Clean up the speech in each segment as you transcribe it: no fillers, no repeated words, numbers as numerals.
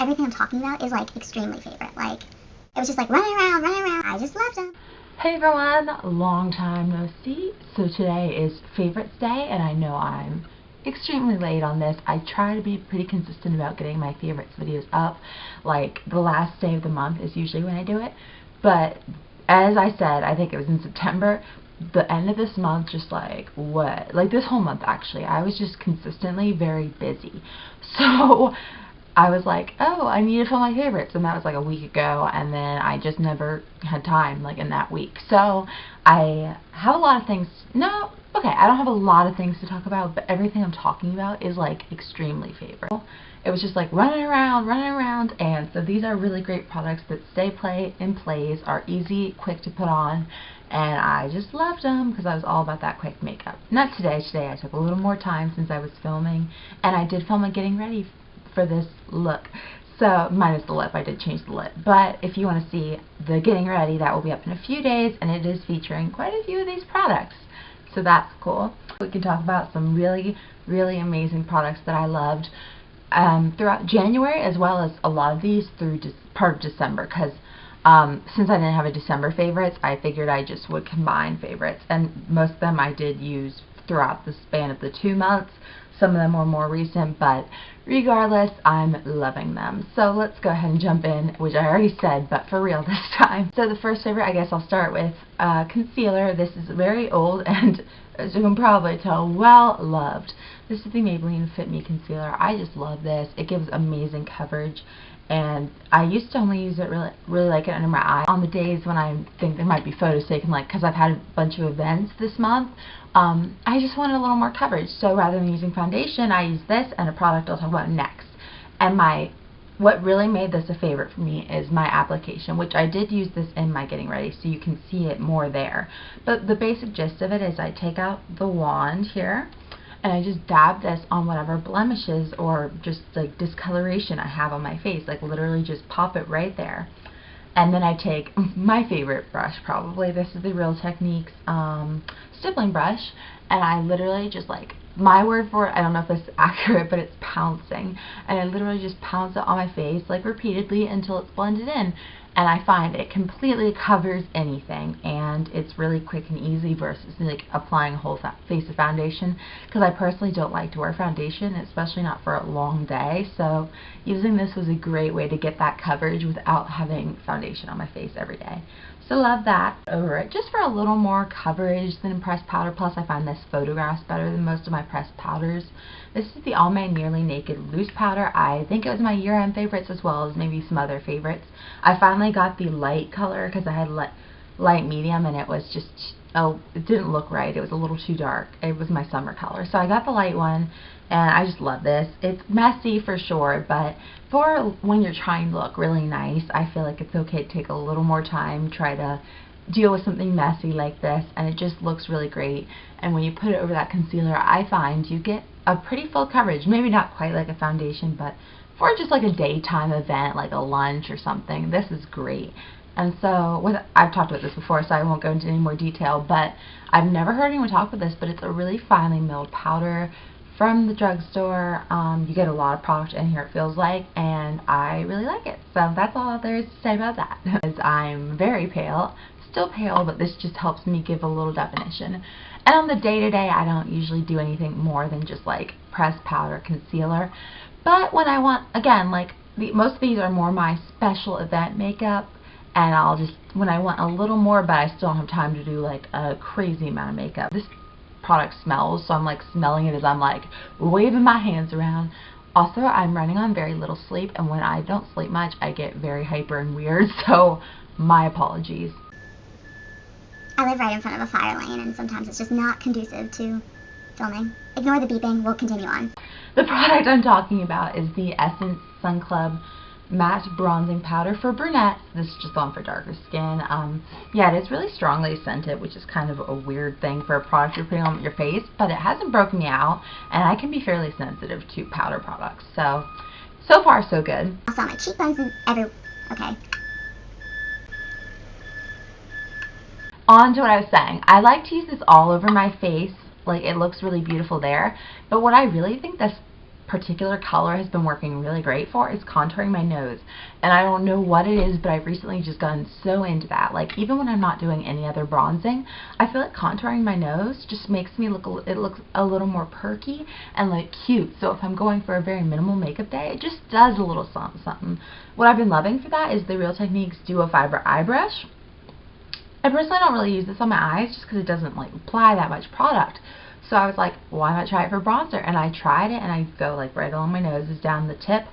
everything I'm talking about is like extremely favorite. Like, it was just like running around. I just loved them. Hey everyone, long time no see. So today is favorites day, and I know I'm extremely late on this. I try to be pretty consistent about getting my favorites videos up. Like, the last day of the month is usually when I do it. But as I said, I think it was in September, the end of this month, just like what? Like this whole month actually, I was just consistently very busy. So I was like, oh, I need to film my favorites, and that was like a week ago, and then I just never had time, like, in that week. So I have a lot of things, I don't have a lot of things to talk about, but everything I'm talking about is, like, extremely favorite. It was just like running around, and so these are really great products that stay in place, are easy, quick to put on, and I just loved them because I was all about that quick makeup. Not today. Today I took a little more time since I was filming, and I did film a getting ready for this look. So, minus the lip, I did change the lip. But if you want to see the getting ready, that will be up in a few days, and it is featuring quite a few of these products. So that's cool. We can talk about some really, really amazing products that I loved throughout January, as well as a lot of these through part of December, because since I didn't have a December favorites, I figured I just would combine favorites, and most of them I did use throughout the span of the 2 months. Some of them were more recent, but regardless, I'm loving them. So let's go ahead and jump in, which I already said, but for real this time. So the first favorite, I guess I'll start with concealer. This is very old and, as you can probably tell, well loved. This is the Maybelline Fit Me Concealer. I just love this. It gives amazing coverage, and I used to only use it really like it under my eye on the days when I think there might be photos taken, like, because I've had a bunch of events this month. I just wanted a little more coverage, so rather than using foundation, I use this and a product I'll talk about next. And what really made this a favorite for me is my application, which I did use this in my getting ready, so you can see it more there. But the basic gist of it is I take out the wand here, and I just dab this on whatever blemishes or just like discoloration I have on my face. Like, literally just pop it right there. And then I take my favorite brush, probably. This is the Real Techniques stippling brush, and I literally just, like, my word for it, I don't know if this is accurate, but it's pouncing. And I literally just pounce it on my face, like, repeatedly until it's blended in. And I find it completely covers anything, and it's really quick and easy versus like applying a whole face of foundation, because I personally don't like to wear foundation, especially not for a long day. So using this was a great way to get that coverage without having foundation on my face every day. So love that over it. Just for a little more coverage than pressed powder, plus I find this photographs better than most of my pressed powders. This is the Almay Nearly Naked Loose Powder. I think it was my year-end favorites as well as maybe some other favorites. I finally got the light color because I had light medium, and it was just, it didn't look right. It was a little too dark. It was my summer color. So I got the light one, and I just love this. It's messy for sure, but for when you're trying to look really nice, I feel like it's okay to take a little more time, try to deal with something messy like this, and it just looks really great. And when you put it over that concealer, I find you get a pretty full coverage. Maybe not quite like a foundation, but for just like a daytime event, like a lunch or something, this is great. And so, I've talked about this before, so I won't go into any more detail, but I've never heard anyone talk about this, but it's a really finely milled powder from the drugstore. You get a lot of product in here, it feels like, and I really like it. So that's all there is to say about that. Because I'm very pale, still pale, but this just helps me give a little definition. And on the day-to-day, I don't usually do anything more than just like pressed powder, concealer. But when I want, again, like most of these are more my special event makeup, and I'll just, when I want a little more, but I still don't have time to do like a crazy amount of makeup. This product smells, so I'm like smelling it as I'm like waving my hands around. Also, I'm running on very little sleep, and when I don't sleep much, I get very hyper and weird, so my apologies. I live right in front of a fire lane, and sometimes it's just not conducive to filming. Ignore the beeping, we'll continue on. The product I'm talking about is the Essence Sun Club Matte Bronzing Powder for Brunettes. This is just on for darker skin. Yeah, it is really strongly scented, which is kind of a weird thing for a product you're putting on your face, but it hasn't broken me out, and I can be fairly sensitive to powder products. So far so good. I saw my cheekbones and okay. On to what I was saying. I like to use this all over my face. Like, it looks really beautiful there. But what I really think this particular color has been working really great for is contouring my nose. And I don't know what it is, but I've recently just gotten so into that. Like, even when I'm not doing any other bronzing, I feel like contouring my nose just makes me look, it looks a little more perky and like cute. So if I'm going for a very minimal makeup day, it just does a little something, something. What I've been loving for that is the Real Techniques Duo Fiber Eye Brush. I personally don't really use this on my eyes just because it doesn't like apply that much product. So I was like, why not try it for bronzer? And I tried it, and I go like right along my noses, down the tip,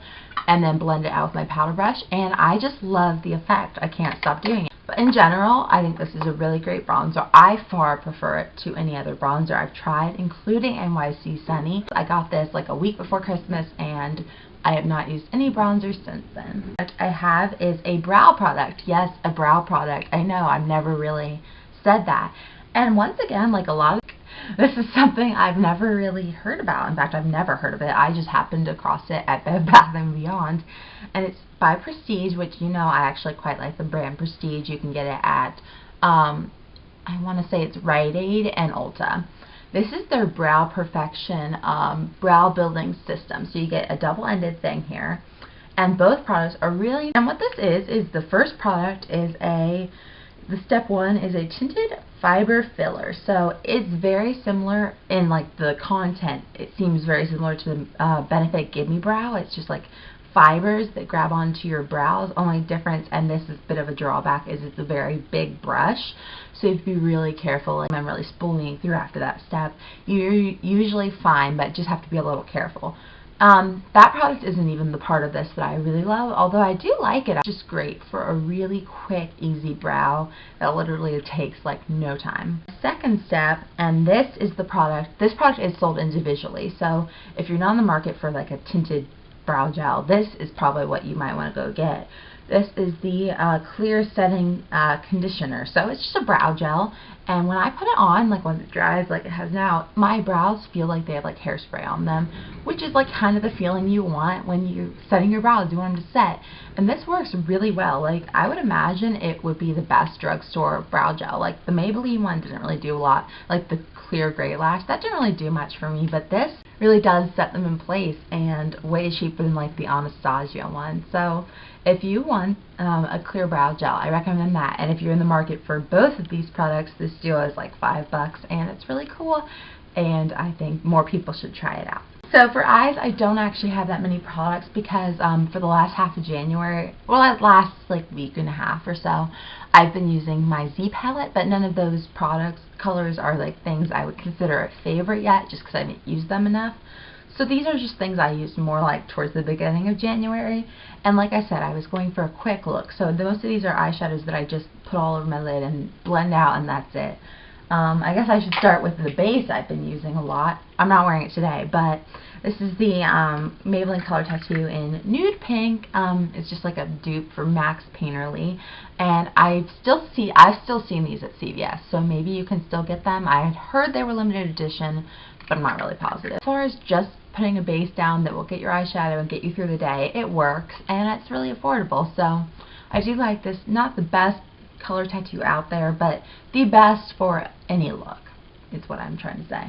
and then blend it out with my powder brush. And I just love the effect. I can't stop doing it. But in general, I think this is a really great bronzer. I far prefer it to any other bronzer I've tried, including NYC Sunny. I got this like a week before Christmas, and I have not used any bronzer since then. What I have is a brow product. Yes, a brow product. I know, I've never really said that. And once again, like a lot of this is something I've never really heard about. In fact, I've never heard of it. I just happened across it at Bed Bath & Beyond. And it's by Prestige, which, you know, I actually quite like the brand Prestige. You can get it at, I want to say it's Rite Aid and Ulta. This is their Brow Perfection brow building system. So you get a double-ended thing here. And both products are really, and what this is the first product is the step one is a tinted fiber filler. So it's very similar in like the content. It seems very similar to the Benefit Give Me Brow. It's just like fibers that grab onto your brows. Only difference, and this is a bit of a drawback, is it's a very big brush. So you have to be really careful. Like, I'm really spooling through after that step. You're usually fine, but just have to be a little careful. That product isn't even the part of this that I really love, although I do like it. It's just great for a really quick, easy brow that literally takes like no time. Second step, and this is the product. This product is sold individually, so if you're not on the market for like a tinted brow gel, this is probably what you might want to go get. This is the Clear Setting Conditioner. So it's just a brow gel, and when I put it on, like once it dries like it has now, my brows feel like they have like hairspray on them, which is like kind of the feeling you want when you're setting your brows. You want them to set, and this works really well. Like, I would imagine it would be the best drugstore brow gel. Like the Maybelline one didn't really do a lot, like the Clear Gray Lash, that didn't really do much for me, but this really does set them in place, and way cheaper than like the Anastasia one. So if you want a clear brow gel, I recommend that. And if you're in the market for both of these products, this duo is like $5, and it's really cool, and I think more people should try it out. So for eyes, I don't actually have that many products because for the last half of January, well, that last like week and a half or so, I've been using my Z palette, but none of those colors are like things I would consider a favorite yet, just because I haven't used them enough. So these are just things I used more like towards the beginning of January. And like I said, I was going for a quick look. So most of these are eyeshadows that I just put all over my lid and blend out, and that's it. I guess I should start with the base I've been using a lot. I'm not wearing it today, but this is the Maybelline Color Tattoo in Nude Pink. It's just like a dupe for Max Painterly, and I've still seen these at CVS, so maybe you can still get them. I had heard they were limited edition, but I'm not really positive. As far as just putting a base down that will get your eyeshadow and get you through the day, it works, and it's really affordable. So I do like this. Not the best color tattoo out there, but the best for any look is what I'm trying to say.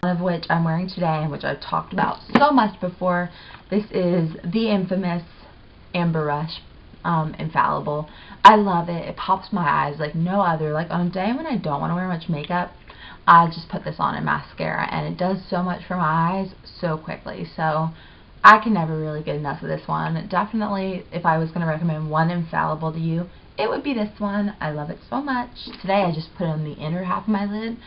One of which I'm wearing today, and which I've talked about so much before. This is the infamous Amber Rush Infallible. I love it. It pops my eyes like no other. Like on a day when I don't want to wear much makeup, I just put this on in mascara, and it does so much for my eyes so quickly. So I can never really get enough of this one. Definitely, if I was going to recommend one Infallible to you, it would be this one. I love it so much. Today I just put it on the inner half of my lid.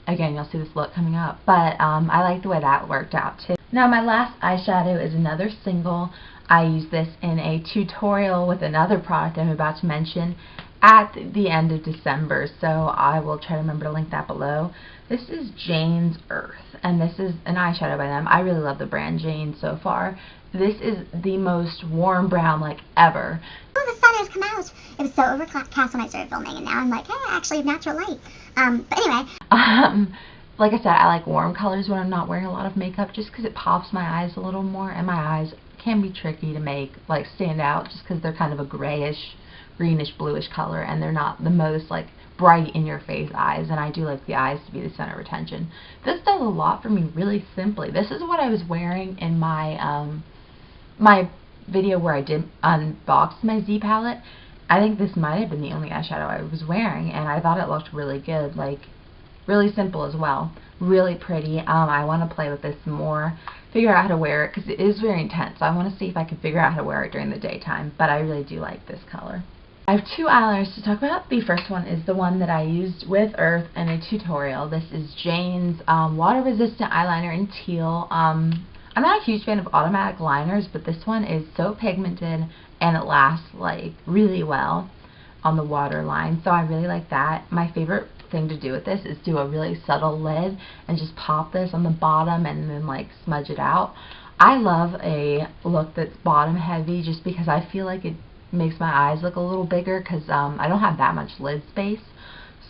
Again, you'll see this look coming up, but I like the way that worked out too. Now my last eyeshadow is another single. I use this in a tutorial with another product I'm about to mention at the end of December, so I will try to remember to link that below. This is Jane's Earth, and this is an eyeshadow by them. I really love the brand Jane so far. This is the most warm brown like ever. Oh, the sun has come out. It was so overcast when I started filming, and now I'm like, hey, I actually have natural light. But anyway. Like I said, I like warm colors when I'm not wearing a lot of makeup, just because it pops my eyes a little more, and my eyes can be tricky to make like stand out, just because they're kind of a grayish, greenish, bluish color, and they're not the most like bright in your face eyes, and I do like the eyes to be the center of attention. This does a lot for me really simply. This is what I was wearing in my my video where I did unbox my Z palette. I think this might have been the only eyeshadow I was wearing, and I thought it looked really good, like really simple as well, really pretty. I want to play with this more, figure out how to wear it, because it is very intense. I want to see if I can figure out how to wear it during the daytime, but I really do like this color. I have two eyeliners to talk about. The first one is the one that I used with Earth in a tutorial. This is Jane's water resistant eyeliner in Teal. I'm not a huge fan of automatic liners, but this one is so pigmented and it lasts like really well on the waterline, so I really like that. My favorite thing to do with this is do a really subtle lid and just pop this on the bottom and then like smudge it out. I love a look that's bottom heavy just because I feel like it makes my eyes look a little bigger, because I don't have that much lid space.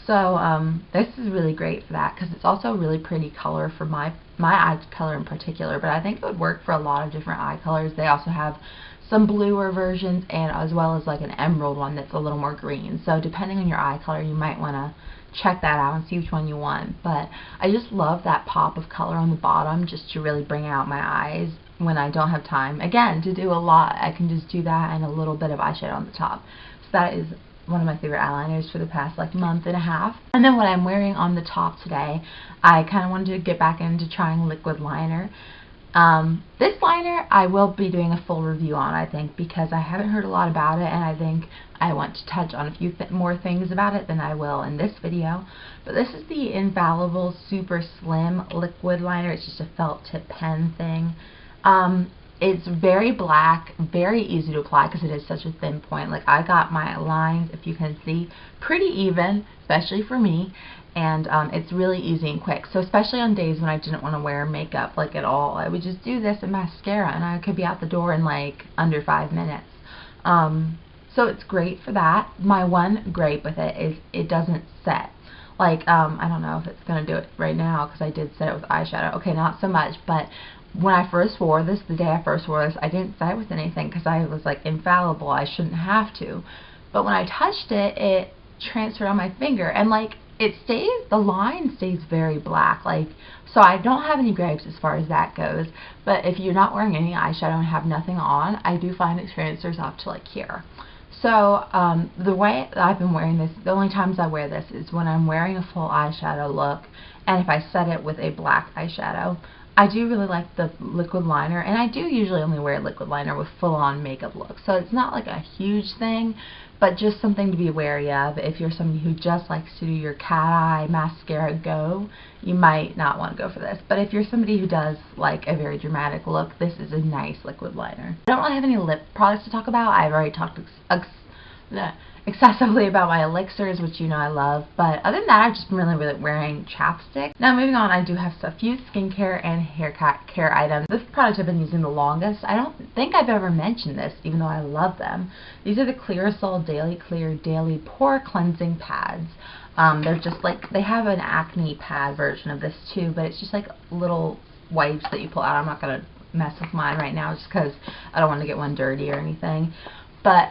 So this is really great for that, because it's also a really pretty color for my eye color in particular, but I think it would work for a lot of different eye colors. They also have some bluer versions, and as well as like an emerald one that's a little more green. So depending on your eye color, you might want to check that out and see which one you want. But I just love that pop of color on the bottom just to really bring out my eyes when I don't have time, again, to do a lot. I can just do that and a little bit of eyeshadow on the top. So that is one of my favorite eyeliners for the past like month and a half. And then what I'm wearing on the top today, I kind of wanted to get back into trying liquid liner. This liner I will be doing a full review on, I think, because I haven't heard a lot about it, and I think I want to touch on a few more things about it than I will in this video. But this is the Infallible Super Slim Liquid Liner. It's just a felt tip pen thing. It's very black, very easy to apply because it is such a thin point. Like, I got my lines, if you can see, pretty even, especially for me, and it's really easy and quick. So especially on days when I didn't want to wear makeup like at all, I would just do this and mascara, and I could be out the door in like under 5 minutes. So it's great for that. My one gripe with it is it doesn't set. Like, I don't know if it's going to do it right now because I did set it with eyeshadow. Okay, not so much, but when I first wore this, the day I first wore this, I didn't set it with anything because I was like, infallible, I shouldn't have to. But when I touched it, it transferred on my finger, and like, it stays, the line stays very black. Like, so I don't have any gripes as far as that goes. But if you're not wearing any eyeshadow and have nothing on, I do find it transfers up to like here. So the way that I've been wearing this, the only times I wear this is when I'm wearing a full eyeshadow look, and if I set it with a black eyeshadow. I do really like the liquid liner, and I do usually only wear liquid liner with full-on makeup looks, so it's not like a huge thing, but just something to be wary of. If you're somebody who just likes to do your cat eye mascara go, you might not want to go for this. But if you're somebody who does like a very dramatic look, this is a nice liquid liner. I don't really have any lip products to talk about. I've already talked excessively about my elixirs, which you know I love, but other than that, I've just been really wearing chapstick. Now moving on, I do have a few skincare and hair care items. This product I've been using the longest. I don't think I've ever mentioned this, even though I love them. These are the Clearasil Daily Clear Daily Pore Cleansing Pads. They're just like, they have an acne pad version of this too, but it's just like little wipes that you pull out. I'm not going to mess with mine right now just because I don't want to get one dirty or anything. But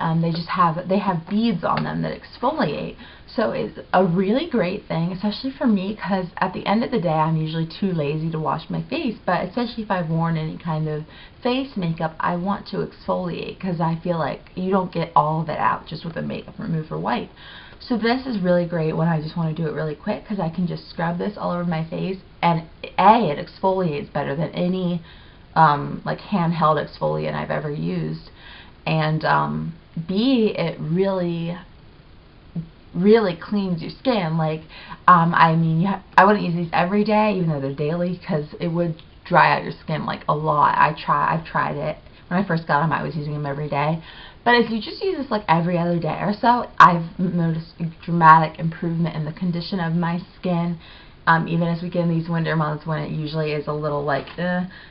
they have beads on them that exfoliate. So it's a really great thing, especially for me, because at the end of the day, I'm usually too lazy to wash my face. But especially if I've worn any kind of face makeup, I want to exfoliate because I feel like you don't get all of it out just with a makeup remover wipe. So this is really great when I just want to do it really quick, because I can just scrub this all over my face, and A, it exfoliates better than any like handheld exfoliant I've ever used. And B, it really cleans your skin. Like, I mean, I wouldn't use these every day, even though they're daily, because it would dry out your skin like a lot. I've tried it. When I first got them, I was using them every day. But if you just use this like every other day or so, I've noticed a dramatic improvement in the condition of my skin. Even as we get in these winter months when it usually is a little like,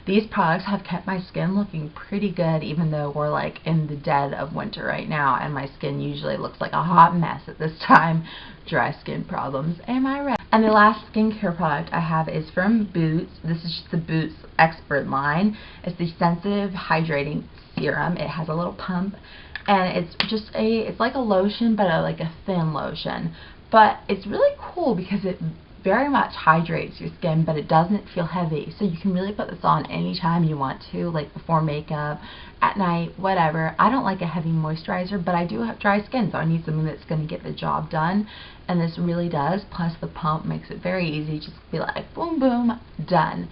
these products have kept my skin looking pretty good, even though we're like in the dead of winter right now, and my skin usually looks like a hot mess at this time. Dry skin problems, am I right? And the last skincare product I have is from Boots. This is just the Boots Expert line. It's the Sensitive Hydrating Serum. It has a little pump, and it's just it's like a lotion, but like a thin lotion. but it's really cool because it very much hydrates your skin, but it doesn't feel heavy. So you can really put this on anytime you want to, like before makeup, at night, whatever. I don't like a heavy moisturizer, but I do have dry skin, so I need something that's going to get the job done, and this really does. Plus the pump makes it very easy. Just be like boom boom, done.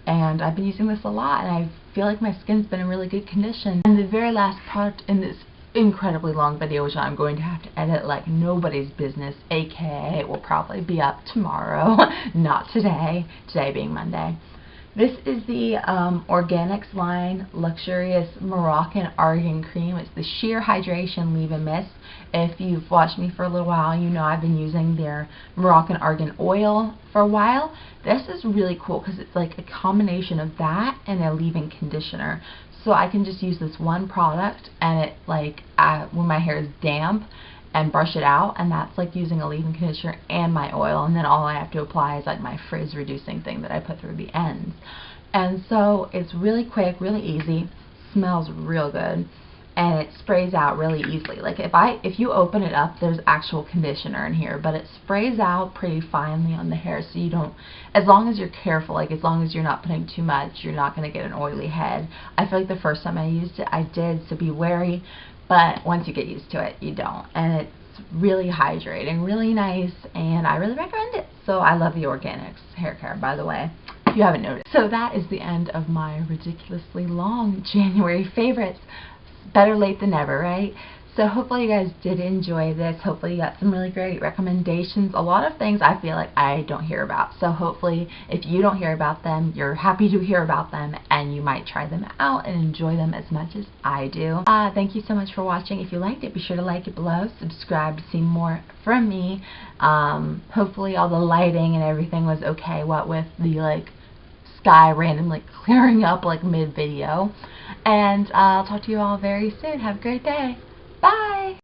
And I've been using this a lot, and I feel like my skin's been in really good condition. And the very last product in this incredibly long video, which I'm going to have to edit like nobody's business, aka it will probably be up tomorrow, not today being Monday. This is the Organix line Luxurious Moroccan Argan Cream. It's the Sheer Hydration Leave-In Mist. If you've watched me for a little while, you know I've been using their Moroccan Argan Oil for a while. This is really cool because it's like a combination of that and a leave-in conditioner. So I can just use this one product, and it like when my hair is damp, and brush it out, and that's like using a leave-in conditioner and my oil, and then all I have to apply is like my frizz reducing thing that I put through the ends. And so it's really quick, really easy, smells real good, and it sprays out really easily. Like if you open it up, there's actual conditioner in here, but it sprays out pretty finely on the hair, so you don't, as long as you're careful, like as long as you're not putting too much, you're not going to get an oily head. I feel like the first time I used it, I did, so be wary. But once you get used to it, you don't. And it's really hydrating, really nice, and I really recommend it. So I love the Organix hair care, by the way, if you haven't noticed. So that is the end of my ridiculously long January favorites. Better late than never, right? So hopefully you guys did enjoy this. Hopefully you got some really great recommendations. A lot of things I feel like I don't hear about. So hopefully if you don't hear about them, you're happy to hear about them, and you might try them out and enjoy them as much as I do. Thank you so much for watching. If you liked it, be sure to like it below. Subscribe to see more from me. Hopefully all the lighting and everything was okay, what with the like sky randomly clearing up like mid-video. And I'll talk to you all very soon. Have a great day. Bye!